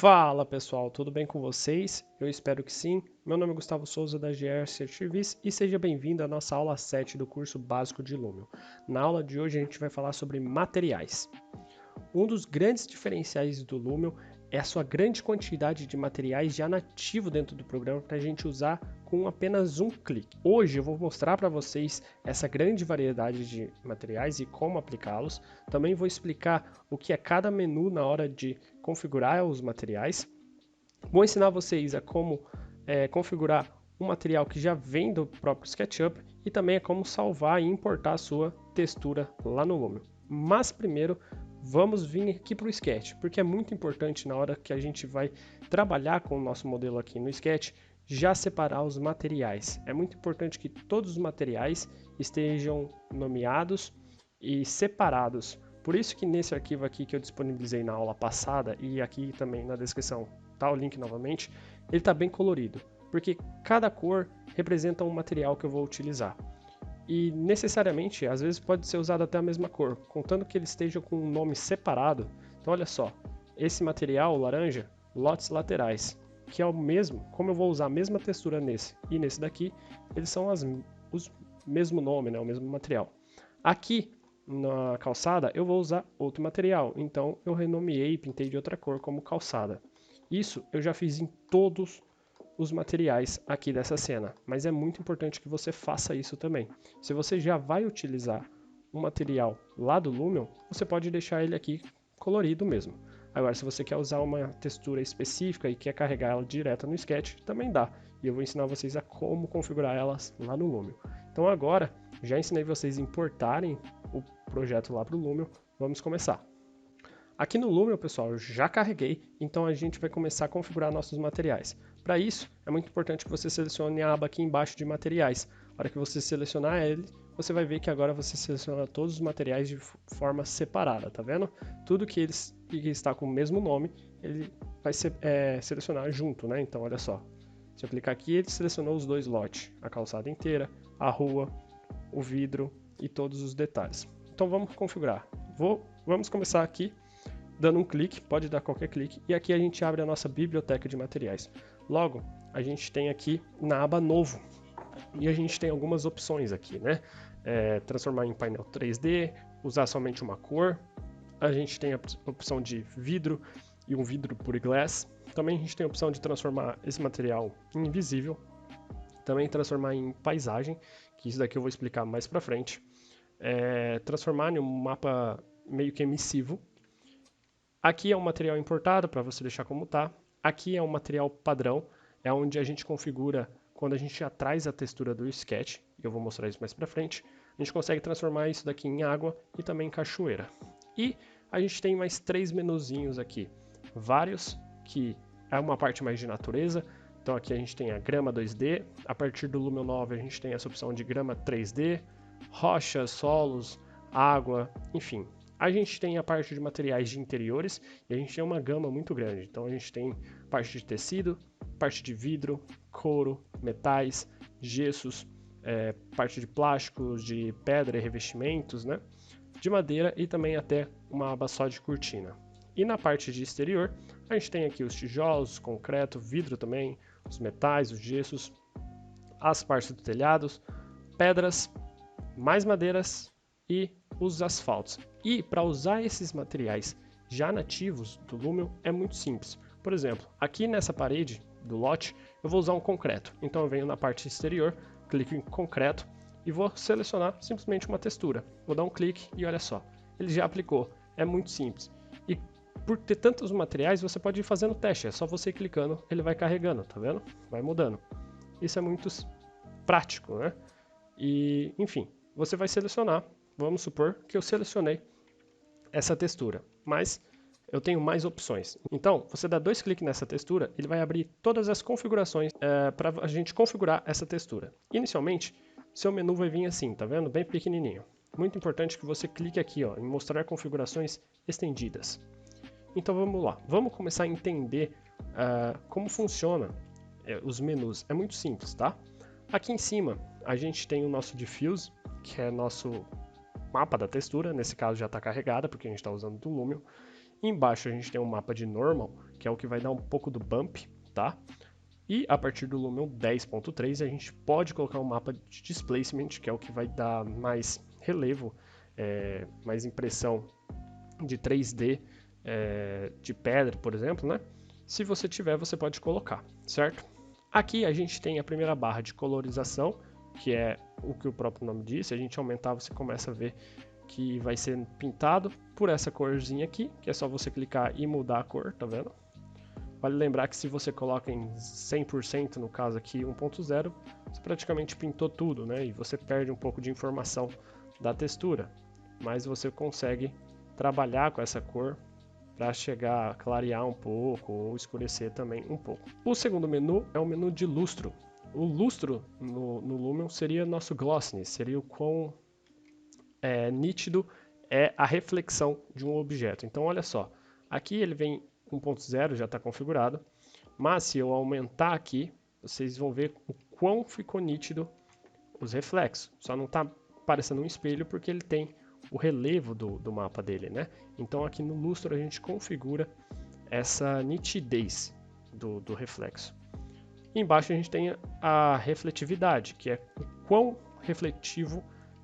Fala pessoal, tudo bem com vocês? Eu espero que sim. Meu nome é Gustavo Souza da GR Service e seja bem-vindo à nossa aula 7 do curso básico de Lumion. Na aula de hoje a gente vai falar sobre materiais. Um dos grandes diferenciais do Lumion é a sua grande quantidade de materiais já nativo dentro do programa para a gente usar com apenas um clique. Hoje eu vou mostrar para vocês essa grande variedade de materiais e como aplicá-los. Também vou explicar o que é cada menu na hora de configurar os materiais. Vou ensinar vocês a como configurar um material que já vem do próprio SketchUp e também a como salvar e importar a sua textura lá no Lumion. Mas primeiro vamos vir aqui para o Sketch, porque é muito importante na hora que a gente vai trabalhar com o nosso modelo aqui no Sketch, já separar os materiais. É muito importante que todos os materiais estejam nomeados e separados. Por isso que nesse arquivo aqui que eu disponibilizei na aula passada e aqui também na descrição tá o link novamente, ele está bem colorido, porque cada cor representa um material que eu vou utilizar. E necessariamente, às vezes pode ser usado até a mesma cor, contanto que ele esteja com um nome separado. Então olha só, esse material, o laranja, lotes laterais, que é o mesmo, como eu vou usar a mesma textura nesse e nesse daqui, eles são os mesmo nome, né, o mesmo material. Aqui na calçada eu vou usar outro material, então eu renomeei e pintei de outra cor como calçada. Isso eu já fiz em todos os materiais aqui dessa cena, mas é muito importante que você faça isso também. Se você já vai utilizar um material lá do Lumion, você pode deixar ele aqui colorido mesmo. Agora, se você quer usar uma textura específica e quer carregar ela direto no Sketch, também dá. E eu vou ensinar vocês a como configurar elas lá no Lumion. Então agora, já ensinei vocês a importarem o projeto lá para o Lumion, vamos começar. Aqui no Lumion, pessoal, eu já carreguei, então a gente vai começar a configurar nossos materiais. Para isso, é muito importante que você selecione a aba aqui embaixo de materiais. Na hora que você selecionar ele, você vai ver que agora você seleciona todos os materiais de forma separada, tá vendo? Tudo que está com o mesmo nome, ele vai selecionar junto, né? Então, olha só. Se eu clicar aqui, ele selecionou os dois lotes, a calçada inteira, a rua, o vidro e todos os detalhes. Então, vamos configurar. Vamos começar aqui dando um clique, pode dar qualquer clique, e aqui a gente abre a nossa biblioteca de materiais. Logo, a gente tem aqui na aba Novo, e a gente tem algumas opções aqui, né? Transformar em painel 3D, usar somente uma cor, a gente tem a opção de vidro e um vidro pure glass, também a gente tem a opção de transformar esse material em invisível, também transformar em paisagem, que isso daqui eu vou explicar mais pra frente, transformar em um mapa meio que emissivo. Aqui é um material importado para você deixar como está. Aqui é um material padrão, é onde a gente configura quando a gente já traz a textura do sketch. Eu vou mostrar isso mais para frente. A gente consegue transformar isso daqui em água e também em cachoeira. E a gente tem mais três menuzinhos aqui. Vários, que é uma parte mais de natureza. Então aqui a gente tem a grama 2D. A partir do Lumion 9 a gente tem essa opção de grama 3D, rochas, solos, água, enfim. A gente tem a parte de materiais de interiores e a gente tem uma gama muito grande. Então a gente tem parte de tecido, parte de vidro, couro, metais, gessos, parte de plásticos, de pedra e revestimentos, né? De madeira e também até uma aba só de cortina. E na parte de exterior, a gente tem aqui os tijolos, concreto, vidro também, os metais, os gessos, as partes do telhado, pedras, mais madeiras e os asfaltos. E para usar esses materiais já nativos do Lumion é muito simples. Por exemplo, aqui nessa parede do lote eu vou usar um concreto. Então eu venho na parte exterior, clico em concreto e vou selecionar simplesmente uma textura. Vou dar um clique e olha só, ele já aplicou. É muito simples. E por ter tantos materiais, você pode ir fazendo teste. É só você ir clicando, ele vai carregando, tá vendo? Vai mudando. Isso é muito prático, né? E, enfim, você vai selecionar. Vamos supor que eu selecionei essa textura, mas eu tenho mais opções. Então, você dá dois cliques nessa textura, ele vai abrir todas as configurações para a gente configurar essa textura. Inicialmente, seu menu vai vir assim, tá vendo? Bem pequenininho. Muito importante que você clique aqui ó, em mostrar configurações estendidas. Então vamos lá, vamos começar a entender como funciona os menus. É muito simples, tá? Aqui em cima a gente tem o nosso diffuse, que é nosso mapa da textura, nesse caso já está carregada porque a gente está usando do Lumion. Embaixo a gente tem um mapa de normal, que é o que vai dar um pouco do bump, tá? E a partir do Lumion 10.3 a gente pode colocar um mapa de displacement, que é o que vai dar mais relevo, mais impressão de 3D de pedra, por exemplo, né? Se você tiver, você pode colocar, certo? Aqui a gente tem a primeira barra de colorização, que é o que o próprio nome diz. Se a gente aumentar, você começa a ver que vai ser pintado por essa corzinha aqui, que é só você clicar e mudar a cor, tá vendo? Vale lembrar que se você coloca em 100%, no caso aqui 1.0, você praticamente pintou tudo, né? E você perde um pouco de informação da textura, mas você consegue trabalhar com essa cor para chegar a clarear um pouco ou escurecer também um pouco. O segundo menu é o menu de lustro. O lustro no Lumion seria nosso glossiness, seria o quão nítido é a reflexão de um objeto. Então olha só, aqui ele vem 1.0, já está configurado, mas se eu aumentar aqui, vocês vão ver o quão ficou nítido os reflexos. Só não está parecendo um espelho porque ele tem o relevo do mapa dele, né? Então aqui no lustro a gente configura essa nitidez do reflexo. E embaixo a gente tem a refletividade, que é o quão refletivo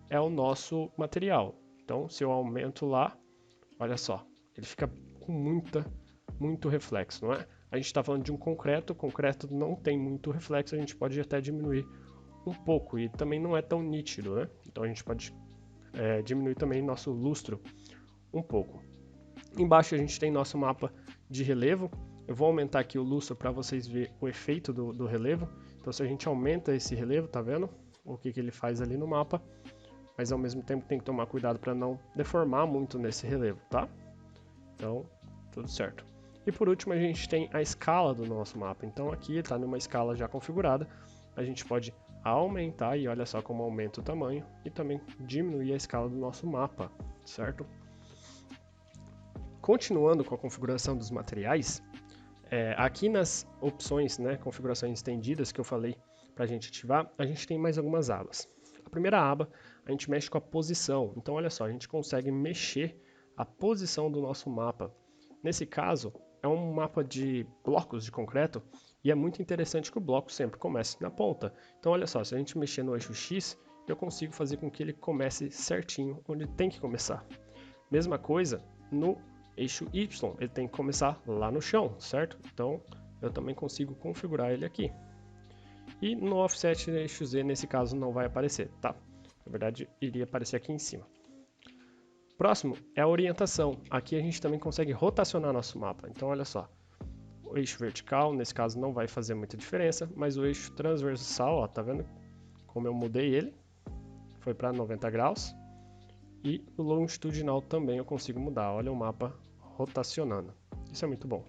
é o nosso material. Então se eu aumento lá, olha só, ele fica com muito reflexo, não é? A gente está falando de um concreto, o concreto não tem muito reflexo, a gente pode até diminuir um pouco e também não é tão nítido, né? Então a gente pode diminuir também nosso lustro um pouco. Embaixo a gente tem nosso mapa de relevo. Eu vou aumentar aqui o lustro para vocês verem o efeito do relevo. Então se a gente aumenta esse relevo, tá vendo? O que ele faz ali no mapa. Mas ao mesmo tempo tem que tomar cuidado para não deformar muito nesse relevo, tá? Então, tudo certo. E por último a gente tem a escala do nosso mapa. Então aqui está numa escala já configurada. A gente pode aumentar e olha só como aumenta o tamanho e também diminuir a escala do nosso mapa, certo? Continuando com a configuração dos materiais, aqui nas opções, né, configurações estendidas que eu falei para a gente ativar, a gente tem mais algumas abas. A primeira aba, a gente mexe com a posição. Então olha só, a gente consegue mexer a posição do nosso mapa. Nesse caso, é um mapa de blocos de concreto e é muito interessante que o bloco sempre comece na ponta. Então olha só, se a gente mexer no eixo X, eu consigo fazer com que ele comece certinho onde tem que começar. Mesma coisa no eixo Y, ele tem que começar lá no chão, certo? Então eu também consigo configurar ele aqui. E no offset eixo Z, nesse caso, não vai aparecer, tá? Na verdade, iria aparecer aqui em cima. Próximo é a orientação. Aqui a gente também consegue rotacionar nosso mapa. Então olha só, o eixo vertical, nesse caso não vai fazer muita diferença, mas o eixo transversal, ó, tá vendo como eu mudei ele? Foi para 90 graus. E o longitudinal também eu consigo mudar. Olha o mapa rotacionando. Isso é muito bom.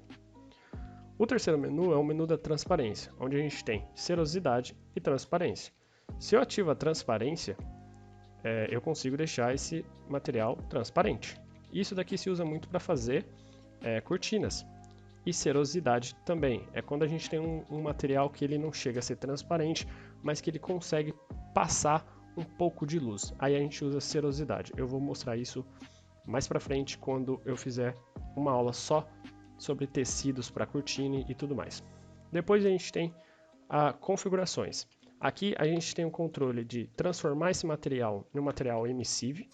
O terceiro menu é o menu da transparência, onde a gente tem cerosidade e transparência. Se eu ativo a transparência, eu consigo deixar esse material transparente. Isso daqui se usa muito para fazer cortinas. E cerosidade também. É quando a gente tem um material que ele não chega a ser transparente, mas que ele consegue passar um pouco de luz. Aí a gente usa cerosidade. Eu vou mostrar isso mais para frente quando eu fizer uma aula só sobre tecidos para cortina e tudo mais. Depois a gente tem configurações. Aqui a gente tem o controle de transformar esse material em um material emissive.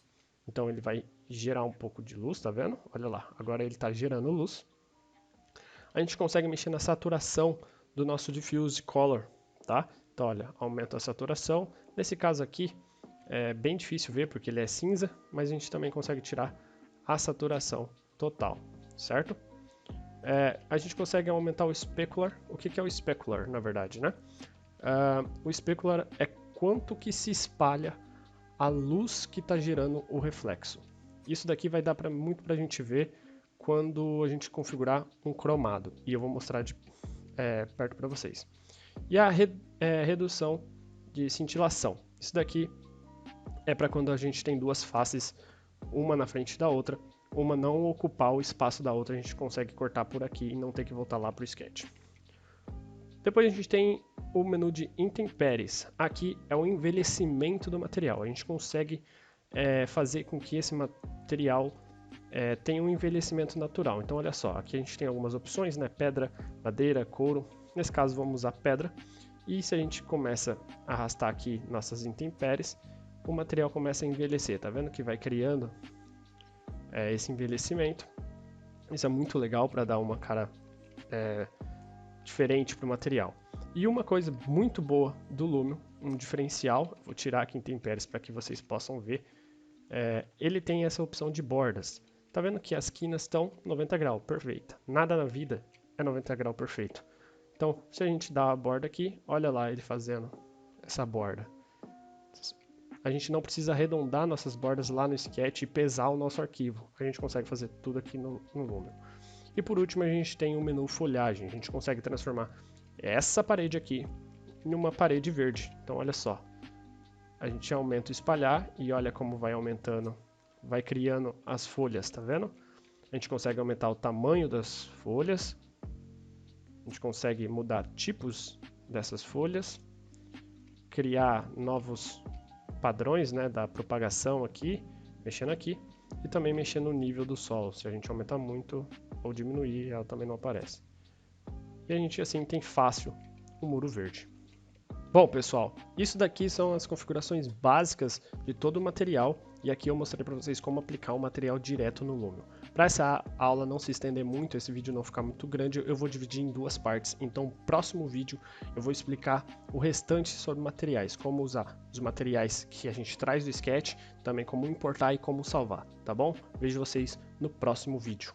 Então ele vai gerar um pouco de luz, tá vendo? Olha lá, agora ele está gerando luz. A gente consegue mexer na saturação do nosso diffuse color, tá? Então olha, aumenta a saturação. Nesse caso aqui é bem difícil ver porque ele é cinza, mas a gente também consegue tirar a saturação total, certo? A gente consegue aumentar o specular. O que é o specular, na verdade, né? O specular é quanto que se espalha a luz que está gerando o reflexo. Isso daqui vai dar muito para a gente ver quando a gente configurar um cromado. E eu vou mostrar de perto para vocês. E a redução de cintilação. Isso daqui é para quando a gente tem duas faces, uma na frente da outra, uma não ocupar o espaço da outra, a gente consegue cortar por aqui e não ter que voltar lá para o sketch. Depois a gente tem o menu de intempéries. Aqui é o envelhecimento do material. A gente consegue fazer com que esse material tem um envelhecimento natural. Então olha só, aqui a gente tem algumas opções, né? Pedra, madeira, couro. Nesse caso vamos usar pedra. E se a gente começa a arrastar aqui nossas intempéries, o material começa a envelhecer. Tá vendo que vai criando esse envelhecimento? Isso é muito legal para dar uma cara diferente para o material. E uma coisa muito boa do Lumio, um diferencial, vou tirar aqui intempéries para que vocês possam ver, ele tem essa opção de bordas. Tá vendo que as quinas estão 90 graus, perfeita. Nada na vida é 90 graus perfeito. Então, se a gente dá a borda aqui, olha lá ele fazendo essa borda. A gente não precisa arredondar nossas bordas lá no Sketch e pesar o nosso arquivo. A gente consegue fazer tudo aqui no Lumio. E por último, a gente tem o menu folhagem. A gente consegue transformar essa parede aqui em uma parede verde. Então, olha só. A gente aumenta o espalhar e olha como vai aumentando, vai criando as folhas, tá vendo? A gente consegue aumentar o tamanho das folhas. A gente consegue mudar tipos dessas folhas. Criar novos padrões, né, da propagação aqui, mexendo aqui. E também mexendo no nível do solo. Se a gente aumentar muito ou diminuir, ela também não aparece. E a gente assim tem fácil o muro verde. Bom, pessoal, isso daqui são as configurações básicas de todo o material e aqui eu mostrei para vocês como aplicar o material direto no Lumio. Para essa aula não se estender muito, esse vídeo não ficar muito grande, eu vou dividir em duas partes. Então, no próximo vídeo eu vou explicar o restante sobre materiais, como usar os materiais que a gente traz do Sketch, também como importar e como salvar, tá bom? Vejo vocês no próximo vídeo.